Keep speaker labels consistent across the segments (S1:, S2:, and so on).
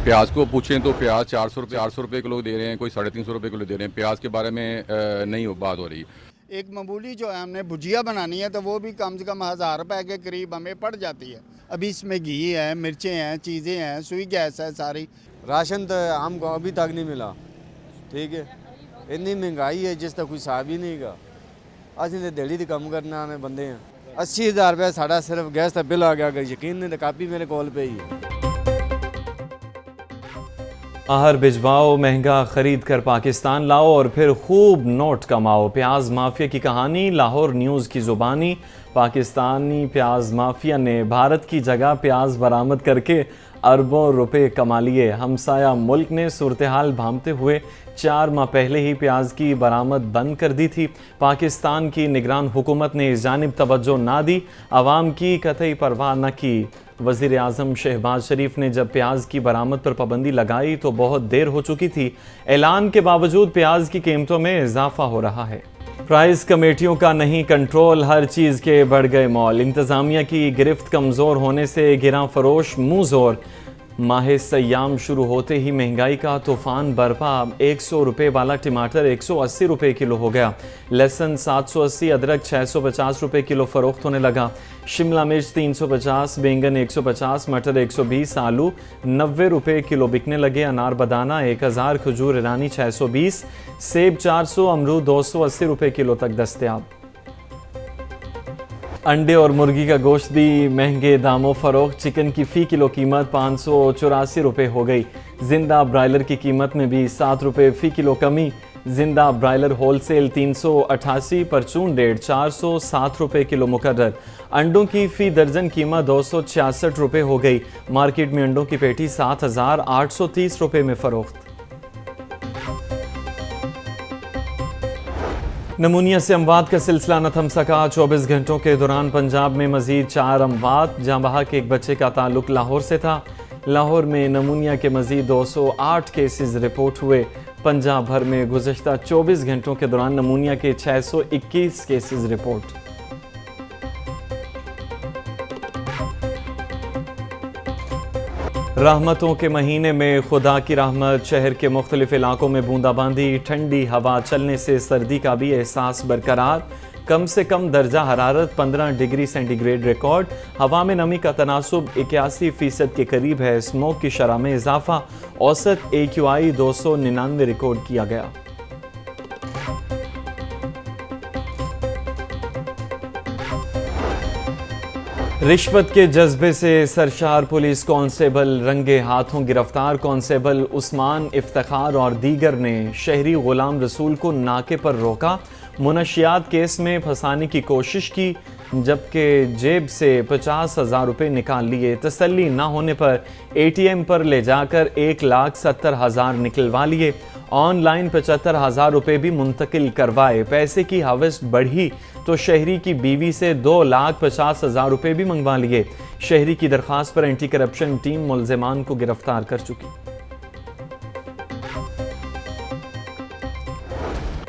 S1: प्याज को पूछें तो प्याज 400 रुपये किलो दे रहे हैं, कोई 350 रुपये किलो दे रहे हैं। प्याज के बारे में नहीं बात हो रही।
S2: एक मामूली जो है हमने भुजिया बनानी है तो वो भी कम से कम 1000 रुपए के करीब हमें पड़ जाती है। अभी इसमें घी है, मिर्चें हैं, चीज़ें हैं, सुई गैस है सारी।
S3: राशन तो हमको अभी तक नहीं मिला। ठीक है, इतनी महंगाई है जिसका कोई हिसाब ही नहीं गा। असं तो दिहाड़ी कम करने आने बंदे हैं। 80,000 रुपया साढ़ा सिर्फ गैस का बिल आ गया। अगर यकीन नहीं तो कापी मेरे कॉल पे ही है।
S4: आहर भिजवाओ, महंगा खरीद कर पाकिस्तान लाओ और फिर खूब नोट कमाओ। प्याज माफिया की कहानी लाहौर न्यूज़ की ज़ुबानी। पाकिस्तानी प्याज माफिया ने भारत की जगह प्याज बरामद करके अरबों रुपए कमा लिए। हमसाया मुल्क ने सूरत हाल भांपते हुए 4 माह पहले ही प्याज की बरामद बंद कर दी थी। पाकिस्तान की निगरान हुकूमत ने इस जानिब तवज्जो ना दी, आवाम की कतई परवाह न की। वज़ीर आज़म शहबाज शरीफ ने जब प्याज की बरामद पर पाबंदी लगाई तो बहुत देर हो चुकी थी। ऐलान के बावजूद प्याज की कीमतों में इजाफा हो रहा है। प्राइस कमेटियों का नहीं कंट्रोल, हर चीज़ के बढ़ गए मॉल। इंतज़ामिया की गिरफ्त कमज़ोर होने से गिरा फरोश मुँह जोर। माह सयाम शुरू होते ही महंगाई का तूफान बरपा। 100 रुपये वाला टमाटर 180 रुपये किलो हो गया। लहसुन 780, अदरक 650 रुपये किलो फ़रोख्त होने लगा। शिमला मिर्च 350, बैंगन 150, मटर 120, आलू 90 रुपये किलो बिकने लगे। अनार बदाना 1000, खजूर ईरानी 620, सेब 400, अमरूद 280 रुपये किलो तक दस्तयाब। अंडे और मुर्गी का गोश्त भी महंगे दामों फ़रोख्त। चिकन की फ़ी किलो कीमत 584 रुपये हो गई। जिंदा ब्रायलर की कीमत में भी 7 रुपये फ़ी किलो कमी। जिंदा ब्रायलर होलसेल 388, परचून रेट 407 रुपये किलो मुकर्रर। अंडों की फ़ी दर्जन कीमत 266 रुपये हो गई। मार्केट में अंडों की पेटी 7830 रुपये में फ़रोख्त। नमूनिया से अमवात का सिलसिला न थम सका। 24 घंटों के दौरान पंजाब में मजीद 4 अमवात, जहाँ बहा के एक बच्चे का ताल्लुक लाहौर से था। लाहौर में नमूनिया के मजीद 208 केसेस रिपोर्ट हुए। पंजाब भर में गुज़श्ता 24 घंटों के दौरान नमूनिया के 621 केसेस रिपोर्ट। रहमतों के महीने में खुदा की रहमत। शहर के मुख्तलिफ इलाकों में बूंदाबांदी, ठंडी हवा चलने से सर्दी का भी एहसास बरकरार। कम से कम दर्जा हरारत 15 डिग्री सेंटीग्रेड रिकॉर्ड। हवा में नमी का तनासुब 81% के करीब है। स्मोक की शरह में इजाफा। औसत AQI 299 रिकॉर्ड किया गया। रिश्वत के जज्बे से सरशार पुलिस कांस्टेबल रंगे हाथों गिरफ्तार। कांस्टेबल उस्मान इफ्तिखार और दीगर ने शहरी गुलाम रसूल को नाके पर रोका। मुनशियात केस में फंसाने की कोशिश की, जबकि जेब से 50,000 रुपये निकाल लिए। तसल्ली ना होने पर ATM पर ले जाकर 1,70,000 निकलवा लिए। ऑनलाइन 75,000 रुपये भी मुंतकिल करवाए। पैसे की हवस बढ़ी तो शहरी की बीवी से 2,50,000 रुपये भी मंगवा लिए। शहरी की दरख्वास्त पर एंटी करप्शन टीम मुल्ज़िमान को गिरफ्तार कर चुकी।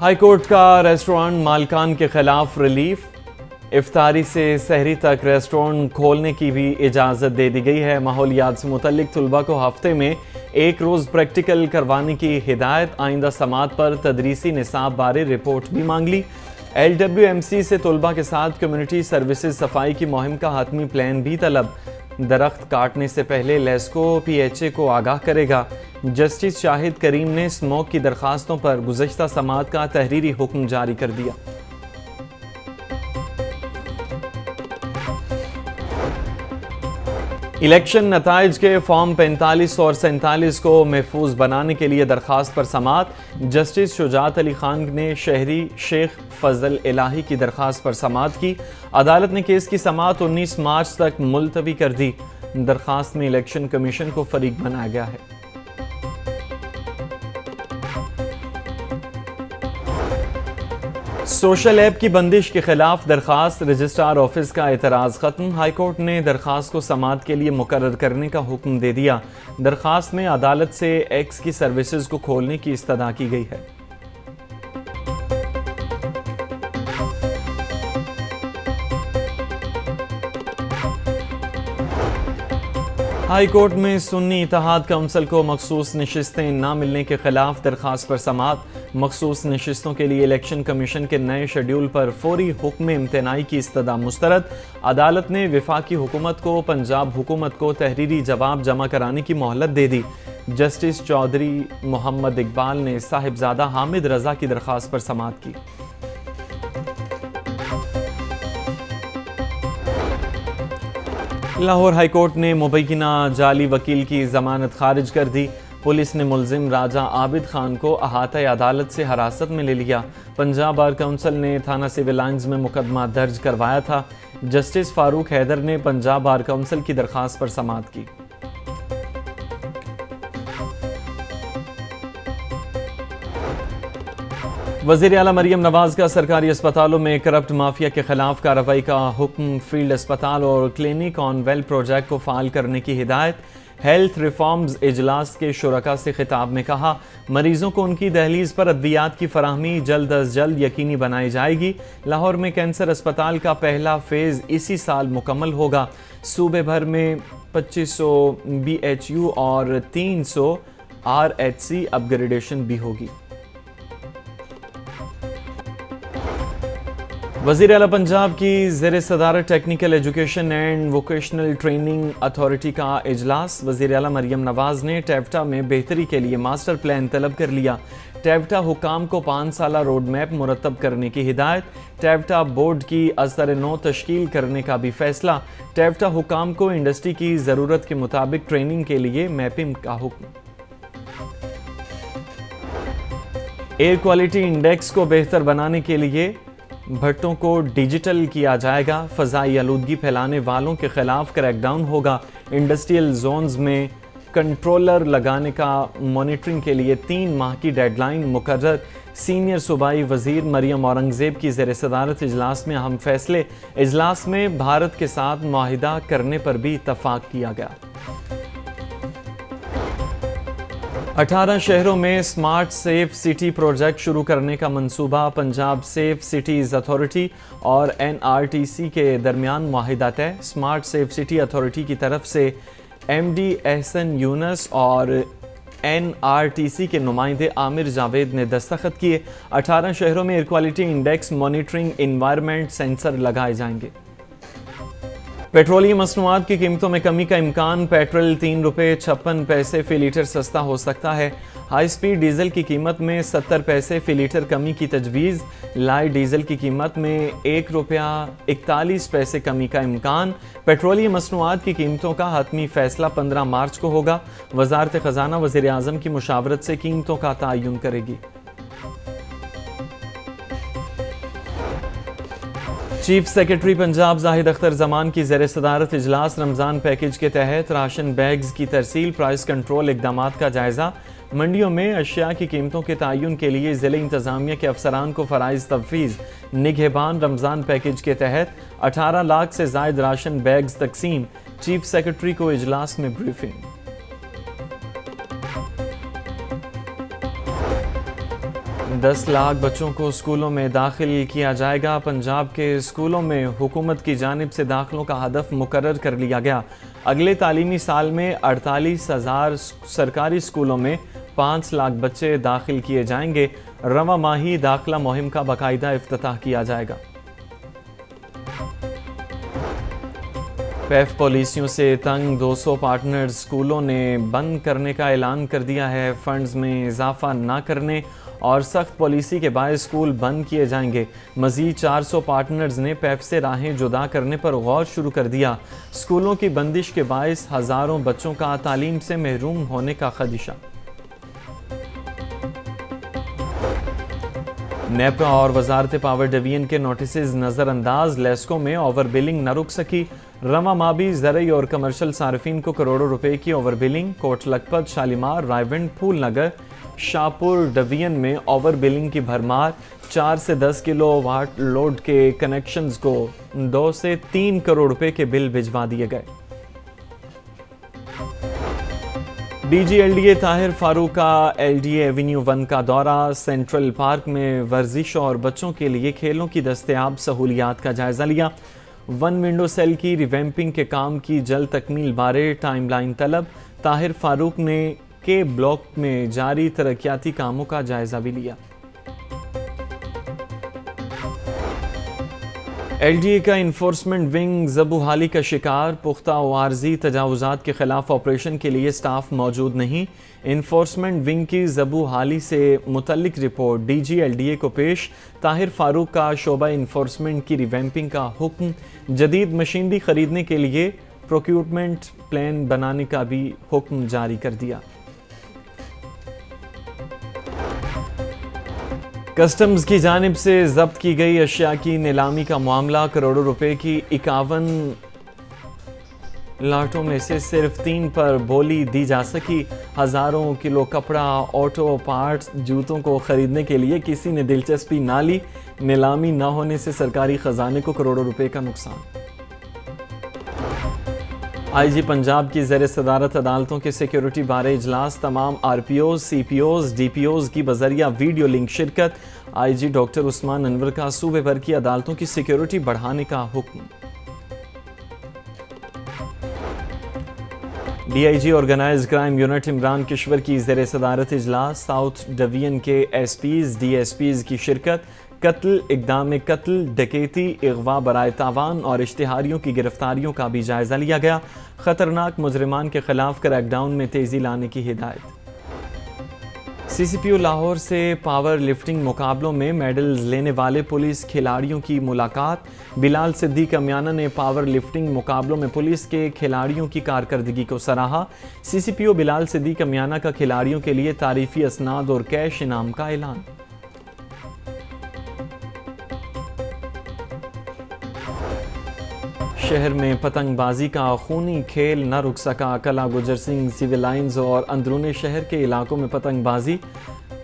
S4: हाईकोर्ट का रेस्टोरेंट मालिकान के खिलाफ रिलीफ। इफ्तारी से सहरी तक रेस्टोरेंट खोलने की भी इजाज़त दे दी गई है। माहौलियात से मुतल्लिक तलबा को हफ्ते में 1 रोज़ प्रैक्टिकल करवाने की हिदायत। आइंदा समात पर तदरीसी निसाब बारे रिपोर्ट भी मांग ली। LWMC से तलबा के साथ कम्युनिटी सर्विसेज सफाई की मुहिम का हतमी प्लान भी तलब। दरख्त काटने से पहले लेस्को PHA को आगाह करेगा। जस्टिस शाहिद करीम ने स्मोक की दरखास्तों पर गुज़श्ता समात का तहरीरी हुक्म जारी कर दिया। इलेक्शन नताइज के फॉर्म 45 और 47 को महफूज बनाने के लिए दरखास्त पर समात। जस्टिस शुजात अली खान ने शहरी शेख फजल इलाही की दरखास्त पर समात की। अदालत ने केस की समात 19 मार्च तक मुलतवी कर दी। दरखास्त में इलेक्शन कमीशन को फरीक बनाया गया है। सोशल ऐप की बंदिश के खिलाफ दरखास्त। रजिस्ट्रार ऑफिस का एतराज़ खत्म। हाईकोर्ट ने दरखास्त को समात के लिए मुकर्रर करने का हुक्म दे दिया। दरखास्त में अदालत से एक्स की सर्विसेज को खोलने की इस्तदा की गई है। हाई कोर्ट में सुन्नी इत्तेहाद काउंसिल को मखसूस नशिस्तें न मिलने के खिलाफ दरख्वास्त पर समाअत। मखसूस नशिस्तों के लिए इलेक्शन कमीशन के नए शेड्यूल पर फौरी हुक्म इम्तनाई की इस्तदा मुस्तरद। अदालत ने वफाकी हुकूमत को पंजाब हुकूमत को तहरीरी जवाब जमा कराने की मोहलत दे दी। जस्टिस चौधरी मोहम्मद इकबाल ने साहिबजादा हामिद रजा की दरख्वास्त पर समाअत की। लाहौर हाई कोर्ट ने मुबैना जाली वकील की जमानत खारिज कर दी। पुलिस ने मुलजिम राजा आबिद खान को अहाता अदालत से हिरासत में ले लिया। पंजाब बार काउंसिल ने थाना सिविल लाइन्स में मुकदमा दर्ज करवाया था। जस्टिस फारूक हैदर ने पंजाब बार काउंसिल की दरख्वास्त पर समाअत की। वज़ीर आला मरियम नवाज का सरकारी अस्पतालों में करप्ट माफिया के खिलाफ कार्रवाई का हुक्म। फील्ड अस्पताल और क्लिनिक ऑन वेल प्रोजेक्ट को फाल करने की हिदायत। हेल्थ रिफॉर्म्स इजलास के शुरका से खिताब में कहा, मरीजों को उनकी दहलीज पर अद्वियात की फराहमी जल्द अज जल्द यकीनी बनाई जाएगी। लाहौर में कैंसर अस्पताल का पहला फेज़ इसी साल मुकम्मल होगा। सूबे भर में 2500 BHU और 300 RHC अपग्रेडेशन भी होगी। वज़ीर आला पंजाब की ज़ेर सदारत technical education and vocational training authority का इजलास। वज़ीर आला मरियम नवाज ने टेवटा में बेहतरी के लिए मास्टर प्लान तलब कर लिया। टेवटा हुकाम को 5 साला रोड मैप मुरतब करने की हिदायत। टेवटा बोर्ड की असर नौ तश्कील करने का भी फैसला। टेवटा हुकाम को इंडस्ट्री की ज़रूरत के मुताबिक ट्रेनिंग के लिए मैपिंग का हुक्म। एयर क्वालिटी इंडेक्स को बेहतर बनाने के लिए भट्टों को डिजिटल किया जाएगा। फ़ज़ाई आलूदगी फैलाने वालों के खिलाफ क्रैकडाउन होगा। इंडस्ट्रियल जोन्स में कंट्रोलर लगाने का मॉनिटरिंग के लिए 3 माह की डेडलाइन मुकर्रर। सीनियर सूबाई वज़ीर मरियम औरंगज़ेब की ज़ेर सदारत इजलास में अहम फैसले। इजलास में भारत के साथ मुआहिदा करने पर भी इत्तफ़ाक़ किया गया। 18 शहरों में स्मार्ट सेफ सिटी प्रोजेक्ट शुरू करने का मंसूबा। पंजाब सेफ सिटीज़ अथॉरिटी और NRTC के दरमियान मुआहिदा तय। स्मार्ट सेफ सिटी अथॉरिटी की तरफ से MD एहसन यूनस और NRTC के नुमाइंदे आमिर जावेद ने दस्तखत किए। 18 शहरों में air quality index monitoring environment sensor लगाए जाएंगे। पेट्रोलियम मसनूआत की कीमतों में कमी का इम्कान। पेट्रोल 3 रुपये 56 पैसे फ़ी लीटर सस्ता हो सकता है। हाई स्पीड डीजल की कीमत में 70 पैसे फ़ी लीटर कमी की तजवीज़। लाइट डीजल की कीमत में 1 रुपया 41 पैसे कमी का इम्कान। पेट्रोलियम मसनूआत की कीमतों का हतमी फैसला 15 मार्च को होगा। वज़ारत ख़ज़ाना वज़ीर आज़म की मुशावरत से कीमतों का तयन करेगी। चीफ सेक्रेटरी पंजाब जाहिद अख्तर जमान की ज़ेर सदारत इजलास। रमज़ान पैकेज के तहत राशन बैग्स की तरसील, प्राइस कंट्रोल इक़दामात का जायज़ा। मंडियों में अशिया की कीमतों के तयन के लिए ज़िले इंतज़ामिया के अफसरान को फ़राइज़ तफ़वीज़। निगहबान रमज़ान पैकेज के तहत 18 लाख से ज़ायद राशन बैग्स तकसीम। चीफ सेक्रेटरी को इजलास में ब्रीफिंग। दस लाख बच्चों को स्कूलों में दाखिल किया जाएगा। पंजाब के स्कूलों में हुकूमत की जानिब से दाखिलों का हदफ मुकर्रर कर लिया गया। अगले तालीमी साल में 48,000 सरकारी स्कूलों में 5 लाख बच्चे दाखिल किए जाएंगे। रवा माही दाखिला मुहिम का बाकायदा इफ्तिताह किया जाएगा। पैफ पॉलिसियों से तंग 200 पार्टनर्स स्कूलों ने बंद करने का ऐलान कर दिया है। फंड्स में इजाफा ना करने और सख्त पॉलिसी के बायस स्कूल बंद किए जाएंगे। मज़ीद 400 पार्टनर्स ने पैफ से राहें जुदा करने पर गौर शुरू कर दिया। स्कूलों की बंदिश के बायस हज़ारों बच्चों का तालीम से महरूम होने का खदशा। नेपा और वजारत पावर डिवीजन के नोटिस नज़रअंदाज। लेस्को में ओवर बिलिंग न रुक सकी। रवा माबी ज़रई और कमर्शल सार्फिन को करोड़ों रुपए की over billing. Kot Lakhpat, Shalimar, Raiwind, Phool Nagar, Shahpur division में ओवर बिलिंग की भरमार। 4 से 10 किलोवाट लोड के कनेक्शंस को 2 से 3 करोड़ रुपए के बिल भिजवा दिए गए। DG LDA ताहिर फारूक का LDA एवेन्यू 1 का दौरा। सेंट्रल पार्क में वर्जिश और बच्चों के लिए खेलों की दस्तयाब सहूलियात का जायजा लिया। वन विंडो सेल की रिवैम्पिंग के काम की जल्द तकमील बारे टाइमलाइन तलब। ताहिर फारूक ने के ब्लॉक में जारी तरक्याती कामों का जायजा भी लिया। LDA का इन्फोर्समेंट विंग ज़बूहाली का शिकार, पुख्ता और आर्जी तजावुज़ात के खिलाफ ऑपरेशन के लिए स्टाफ मौजूद नहीं। इन्फोर्समेंट विंग की ज़बूहाली से मुतल्लिक रिपोर्ट DG LDA को पेश। ताहिर फारूक का शोबा इन्फोर्समेंट की रिवैम्पिंग का हुक्म, जदीद मशीनरी खरीदने के लिए प्रोक्यूरमेंट प्लान बनाने का भी हुक्म जारी कर दिया। कस्टम्स की जानिब से जब्त की गई अशिया की नीलामी का मामला, करोड़ों रुपए की 51 लाटों में से सिर्फ 3 पर बोली दी जा सकी। हज़ारों किलो कपड़ा, ऑटो पार्ट्स, जूतों को खरीदने के लिए किसी ने दिलचस्पी ना ली। नीलामी न होने से सरकारी खजाने को करोड़ों रुपए का नुकसान। IG पंजाब की ज़ेर सदारत अदालतों के सिक्योरिटी बारे इजलास, तमाम RPOs, CPOs, DPOs की बजरिया वीडियो लिंक शिरकत। IG डॉक्टर उस्मान अनवर का सूबे भर की अदालतों की सिक्योरिटी बढ़ाने का हुक्म। DIG organised crime unit Imran Kishwar की ज़ेर सदारत इजलास, साउथ डिवीजन के SPs, DSPs की शिरकत। कत्ल, इक़दाम कत्ल, डकैती, अगवा बराए तावान और इश्तिहारियों की गिरफ्तारियों का भी जायजा लिया गया। खतरनाक मुजरिमान के खिलाफ क्रैकडाउन में तेजी लाने की हिदायत। CCPO लाहौर से पावर लिफ्टिंग मुकाबलों में मेडल्स लेने वाले पुलिस खिलाड़ियों की मुलाकात। बिलाल सिद्दीक अमियाना ने पावर लिफ्टिंग मुकाबलों में पुलिस के खिलाड़ियों की कारकर्दगी को सराहा। CCPO बिलाल सिद्दीक अमियाना का खिलाड़ियों के लिए तारीफी असनाद और कैश इनाम का ऐलान। शहर में पतंगबाजी का खूनी खेल न रुक सका। कला गुजर सिंह सिविल लाइंस और अंदरूनी शहर के इलाकों में पतंगबाजी,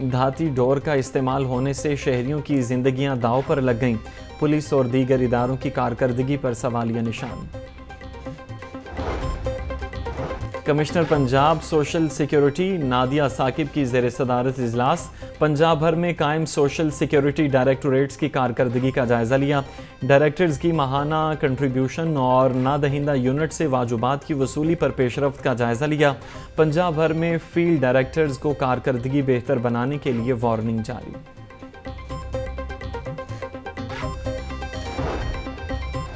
S4: धाती डोर का इस्तेमाल होने से शहरियों की जिंदगियां दांव पर लग गईं। पुलिस और दीगर इदारों की कारकर्दगी पर सवालिया निशान। Commissioner Punjab social security Nadia Saqib की ज़ेर सदारत इजलास, पंजाब भर में कायम सोशल सिक्योरिटी डायरेक्टोरेट्स की कारकर्दगी का जायजा लिया। डायरेक्टर्स की माहाना कंट्रीब्यूशन और नादहिंदा यूनिट से वाजुबात की वसूली पर पेशरफ्त का जायजा लिया। पंजाब भर में फील्ड डायरेक्टर्स को कारकर्दगी बेहतर बनाने के लिए वार्निंग जारी।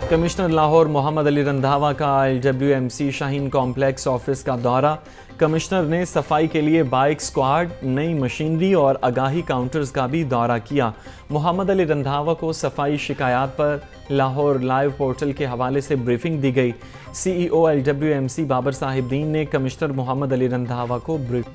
S4: कमिश्नर लाहौर मोहम्मद अली रंधावा का LWMC शाहीन कॉम्प्लेक्स ऑफिस का दौरा। कमिश्नर ने सफाई के लिए बाइक स्क्वाड, नई मशीनरी और आगाही काउंटर्स का भी दौरा किया। मोहम्मद अली रंधावा को सफाई शिकायत पर लाहौर लाइव पोर्टल के हवाले से ब्रीफिंग दी गई। CEO LWMC बाबर साहिब दीन ने कमिश्नर मोहम्मद अली रंधावा को ब्रीफ